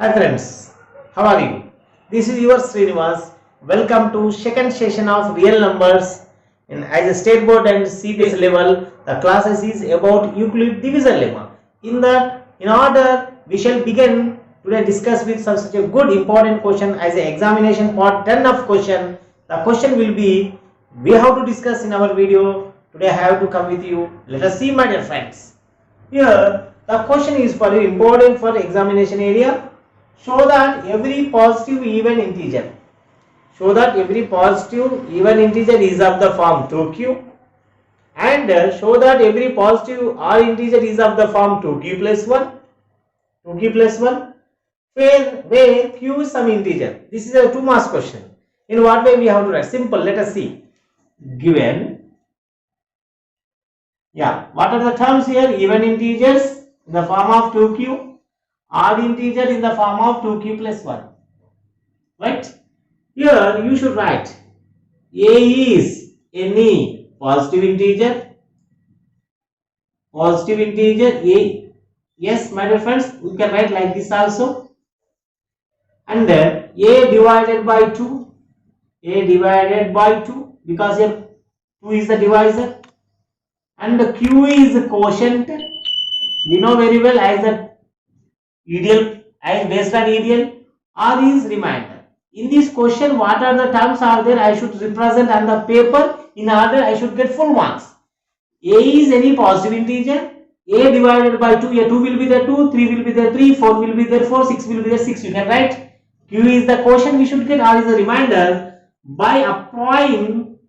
Hi friends, how are you? This is your Srinivas. Welcome to second session of real numbers. As a state board and CBSE level, the classes is about Euclid division lemma. In order, we shall begin today discuss with such a good important question as a examination part 10 of question. The question will be we have to discuss in our video. Today I have to come with you. Let us see, my dear friends. Here the question is for you important for examination area. Show that every positive even integer. Show that every positive even integer is of the form 2q, and show that every positive odd integer is of the form 2q plus 1. 2q plus 1. Where q is some integer. This is a 2 marks question. In what way we have to write? Simple. Let us see. Given. What are the terms here? Even integers in the form of 2q. Odd integer in the form of 2q plus 1. Right? Here you should write a is any positive integer. Positive integer a. Yes, my dear friends, we can write like this also. And then a divided by 2. A divided by 2 because here 2 is the divisor. And the q is the quotient. We know very well as the ideal, as based on ideal. R is remainder. In this question, what are the terms are there? I should represent on the paper in order I should get full marks. A is any positive integer. A divided by 2. A 2 will be there 2, 3 will be there 3, 4 will be there 4, 6 will be there 6. You can write. Q is the quotient we should get. R is the remainder. By applying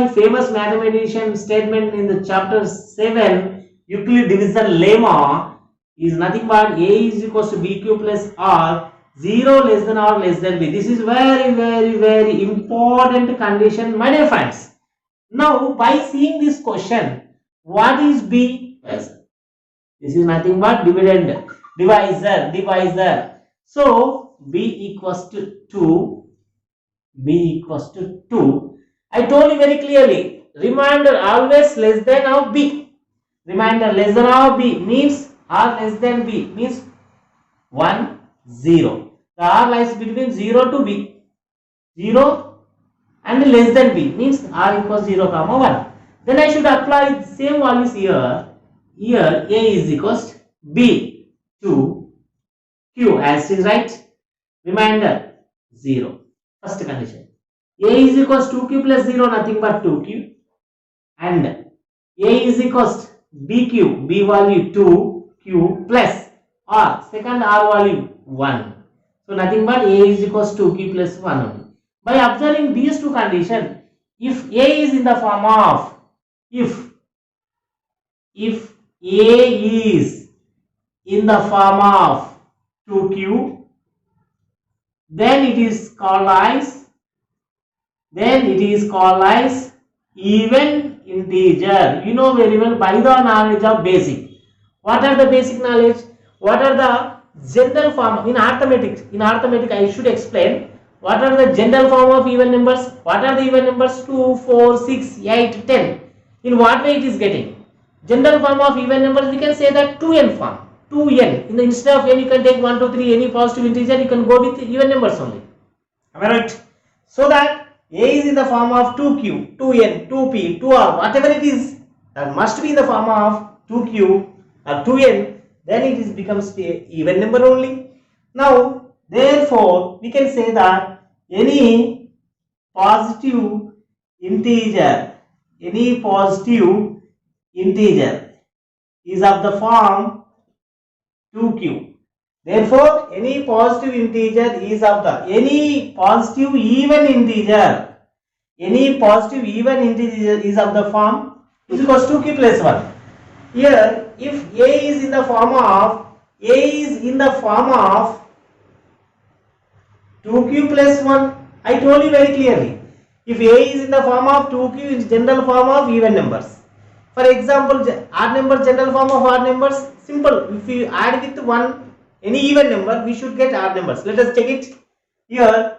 famous mathematician statement in the chapter 7 Euclid division lemma is nothing but a is equals to bq plus r, 0 less than or less than b. This is very important condition, my dear friends. Now by seeing this question, what is b? This is nothing but divisor. So b equals to 2. B equals to 2. I told you very clearly, remainder always less than of b. Remainder less than of b means r less than b means 1, 0. The r lies between 0 to b. 0 and less than b means r equals 0, 1. Then I should apply the same values here. Here a is equals b to q as is, right? Remainder 0. First condition. A is equals to 2q plus 0, nothing but 2q. And a is equals to bq, b value 2q plus r, second r value 1. So nothing but a is equals to 2q plus 1 only. By observing these two conditions, if a is in the form of, if a is in the form of 2q, then it is called as even integer. You know very well by the knowledge of basic. What are the basic knowledge? What are the general form in arithmetic? In arithmetic I should explain what are the general form of even numbers. What are the even numbers? 2, 4, 6, 8, 10. In what way it is getting? General form of even numbers we can say that 2n form. 2n. Instead of n you can take 1, 2, 3 any positive integer, you can go with even numbers only. Am I right? So that a is in the form of 2q, 2n, 2p, 2r, whatever it is, that must be in the form of 2q or 2n, then it becomes a even number only. Now therefore we can say that any positive integer is of the form 2q. Therefore, any positive integer is of the any positive even integer is of the form is equals to 2q plus 1. Here, if a is in the form of 2q plus 1, I told you very clearly. If a is in the form of 2q, is general form of even numbers. For example, odd number, general form of odd numbers, simple. If you add with 1 any even number, we should get odd numbers. Let us check it. Here,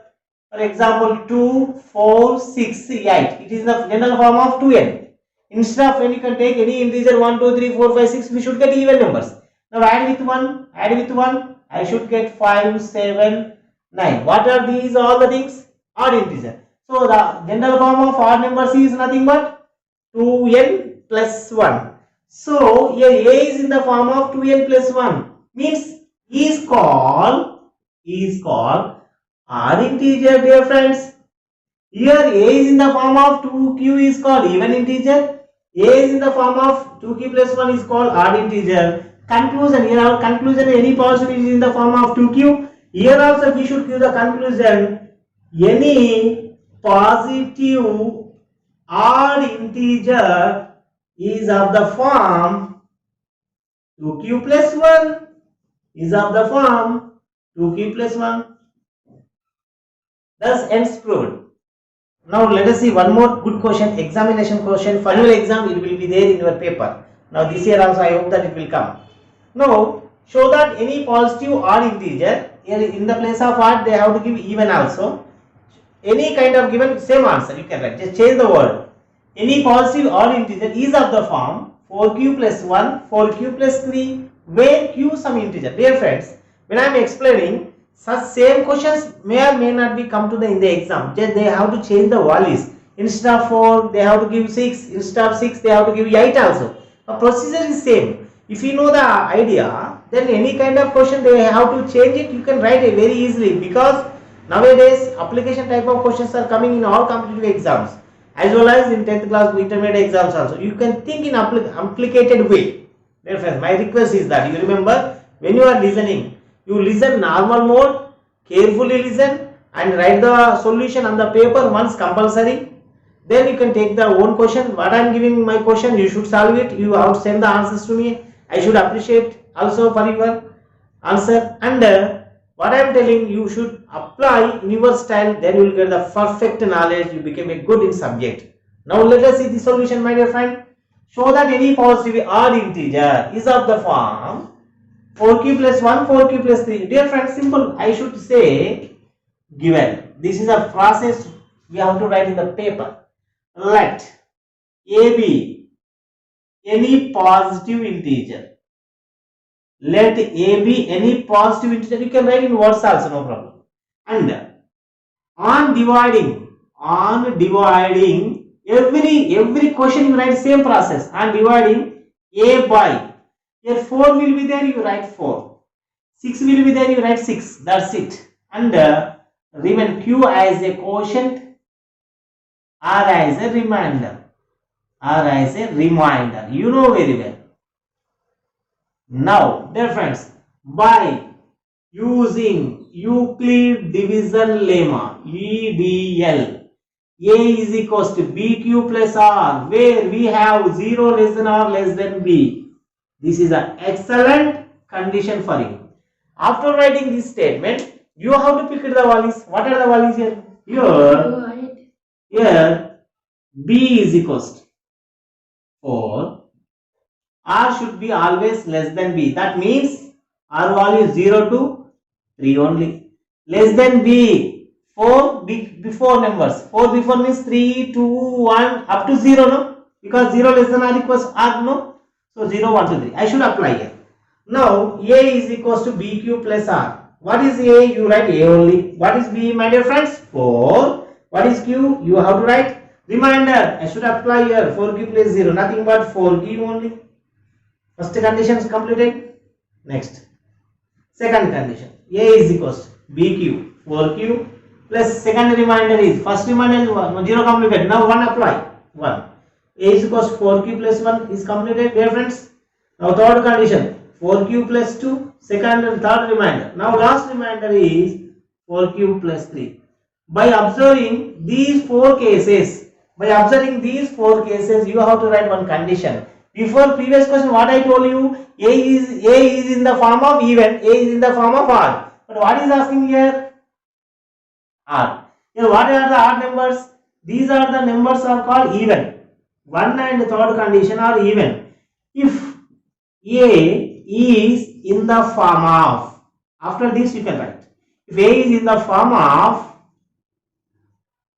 for example, 2, 4, 6, 8. It is the general form of 2n. Instead of n, you can take any integer 1, 2, 3, 4, 5, 6. We should get even numbers. Now add with 1, I should get 5, 7, 9. What are these all the things? Odd integer. So the general form of odd numbers is nothing but 2n plus 1. So here a is in the form of 2n plus 1 means is called odd integer, dear friends. Here a is in the form of 2q is called even integer. A is in the form of 2q plus 1 is called odd integer. Conclusion, here our conclusion, any positive is in the form of 2q. Here also we should give the conclusion, any positive odd integer is of the form 2q plus 1 is of the form 2q plus 1. Thus ends proved. Now let us see one more good question, examination question. Final exam, it will be there in your paper. Now this year also I hope that it will come. Now show that any positive odd integer, here in the place of odd they have to give even also. Any kind of given same answer you can write, just change the word. Any positive odd integer is of the form 4q plus 1, 4q plus 3, where q some integer. Dear friends, when I am explaining, such same questions may or may not be come to in the exam. Just they have to change the values. Instead of 4, they have to give 6. Instead of 6, they have to give 8 also. The procedure is same. If you know the idea, then any kind of question they have to change it. You can write it very easily, because nowadays application type of questions are coming in all competitive exams, as well as in 10th class intermediate exams also. You can think in applicated way. Dear friends, my request is that you remember, when you are listening, you listen normal mode, carefully listen and write the solution on the paper once compulsory. Then you can take the own question. What I am giving my question, you should solve it. You have to send the answers to me. I should appreciate also for your answer. And what I am telling, you should apply in your style. Then you will get the perfect knowledge. You become a good in subject. Now let us see the solution, my dear friend. Show that any positive odd integer is of the form 4q plus 1, 4q plus 3. Dear friends, simple. I should say given. This is a process we have to write in the paper. Let a be any positive integer. Let a be any positive integer. You can write in words also, no problem. And on dividing every question you write same process. On dividing a by, here 4 will be there, you write 4. 6 will be there, you write 6. That's it. And remain q as a quotient, r as a remainder. You know very well. Now, dear friends, by using Euclid division lemma, EDL, a is equals to bq plus r, where we have 0 less than or less than b. This is an excellent condition for you. After writing this statement, you have to pick the values. What are the values here? Here b is equals to 4. R should be always less than b. That means R value is 0 to 3 only. Less than b, 4 before numbers. 4 before means 3, 2, 1 up to 0, no? Because 0 less than or equals R, no? So 0, 1, 2, 3. I should apply here. Now a is equals to bq plus r. What is a? You write a only. What is b, my dear friends? 4. What is q? You have to write remainder. I should apply here 4q plus 0. Nothing but 4q only. First condition is completed. Next. Second condition. A is equals to bq 4q plus second remainder is, first remainder is 0 completed. Now 1 apply. 1. A is equals to 4q plus 1 is completed, dear friends. Now third condition, 4q plus 2, second and third remainder. Now last remainder is 4q plus 3. By observing these four cases, you have to write one condition. Before previous question, what I told you, a is in the form of even, a is in the form of odd. But what is asking here? Odd. Here what are the odd numbers? These are the numbers are called even. 1 and third condition are even. If a is in the form of, after this you can write, if a is in the form of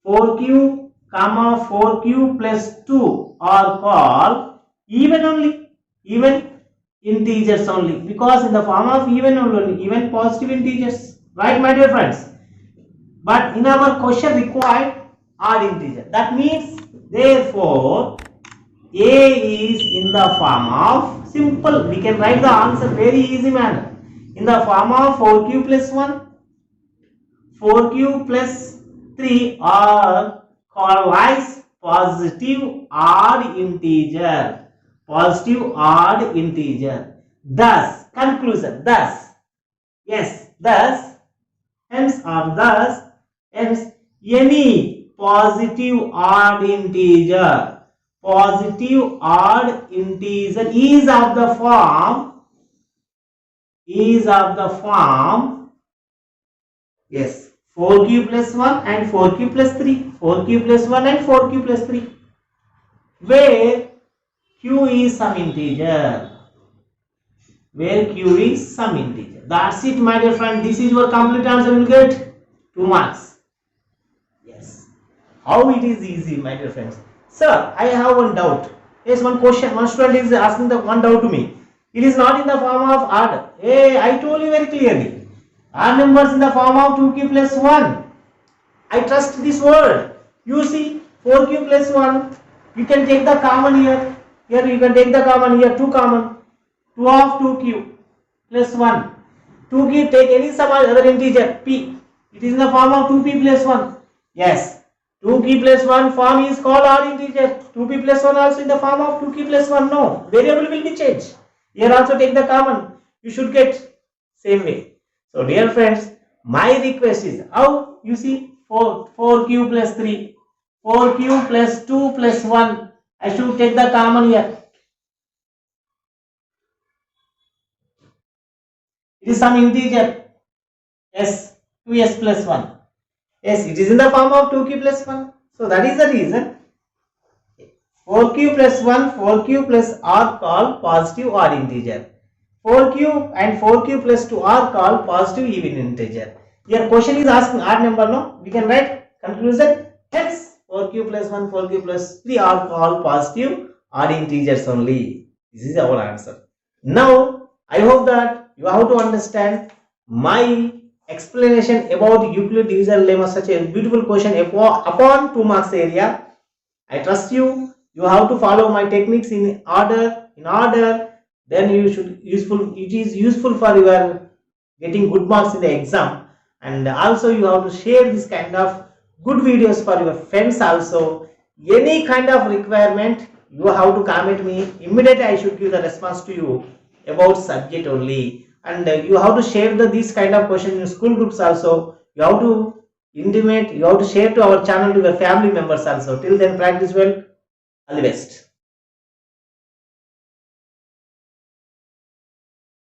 4q, 4q plus 2 are called even only. Even integers only, because in the form of even only, even positive integers, right my dear friends? But in our question required odd integer. That means therefore a is in the form of simple. We can write the answer very easy manner. In the form of 4q plus 1, 4q plus 3 are called as positive odd integer. Positive odd integer. Thus, conclusion. Thus, yes, thus, hence or thus, hence any positive odd integer is of the form yes 4q plus 1 and 4q plus 3, 4q plus 1 and 4q plus 3, where q is some integer, That's it my dear friend. This is your complete answer. You will get 2 marks. Yes. How it is easy my dear friends. Sir, I have one doubt. Yes, one question. One student is asking the one doubt to me. It is not in the form of odd. Hey, I told you very clearly. Odd numbers in the form of 2q plus 1. I trust this word. You see, 4q plus 1. You can take the common here. Here you can take the common here. 2 common. 2 of 2q plus 1. 2q, take any some other integer p. It is in the form of 2p plus 1. Yes. 2p plus 1 form is called odd integer. 2p plus 1 also in the form of 2q plus 1. No. Variable will be changed. Here also take the common. You should get same way. So dear friends, my request is how you see 4q plus 3. 4q plus 2 plus 1. I should take the common here. It is some integer. S. 2s plus 1. Yes, it is in the form of 2q plus 1. So that is the reason 4q plus 1, 4q plus are called positive odd integer. 4q and 4q plus 2 are called positive even integer. Your question is asking odd number, no? We can write conclusion. Hence 4q plus 1, 4q plus 3 are called positive odd integers only. This is our answer. Now, I hope that you have to understand my explanation about Euclid division lemma, such a beautiful question upon 2 marks area. I trust you. You have to follow my techniques in order. Then you should it is useful for your getting good marks in the exam. And also you have to share this kind of good videos for your friends also. Any kind of requirement, you have to comment me. Immediately I should give the response to you about subject only. And you have to share this kind of question in school groups also. You have to intimate, you have to share to our channel to your family members also. Till then, practice well. All the best.